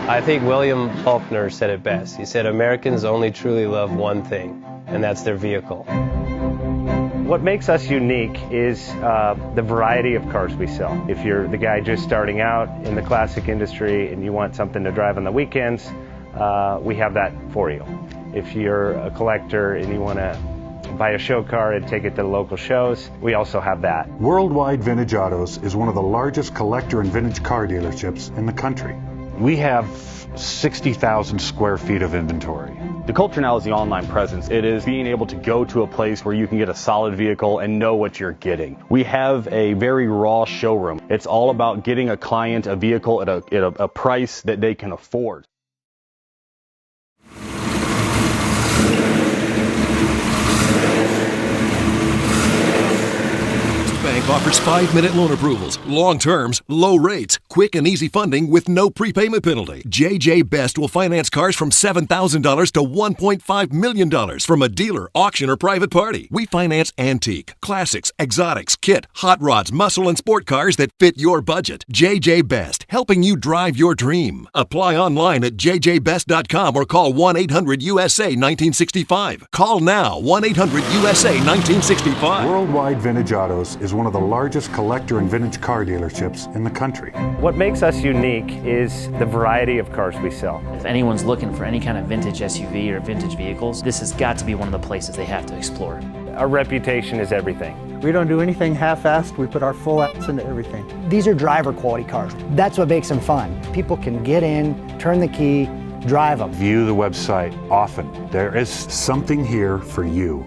I think William Faulkner said it best. He said, Americans only truly love one thing, and that's their vehicle. What makes us unique is the variety of cars we sell. If you're the guy just starting out in the classic industry and you want something to drive on the weekends, we have that for you. If you're a collector and you want to buy a show car and take it to the local shows, we also have that. Worldwide Vintage Autos is one of the largest collector and vintage car dealerships in the country. We have 60,000 square feet of inventory. The culture now is the online presence. It is being able to go to a place where you can get a solid vehicle and know what you're getting. We have a very raw showroom. It's all about getting a client a vehicle at a price that they can afford. Bank offers 5-minute loan approvals, long terms, low rates, quick and easy funding with no prepayment penalty. JJ Best will finance cars from $7,000 to $1.5 million from a dealer, auction, or private party. We finance antique, classics, exotics, kit, hot rods, muscle, and sport cars that fit your budget. JJ Best, helping you drive your dream. Apply online at jjbest.com or call 1-800-USA-1965. Call now, 1-800-USA-1965. Worldwide Vintage Autos is one of the largest collector and vintage car dealerships in the country. What makes us unique is the variety of cars we sell. If anyone's looking for any kind of vintage SUV or vintage vehicles, this has got to be one of the places they have to explore. Our reputation is everything. We don't do anything half-assed. We put our full ass into everything. These are driver quality cars. That's what makes them fun. People can get in, turn the key, drive them. View the website often. There is something here for you.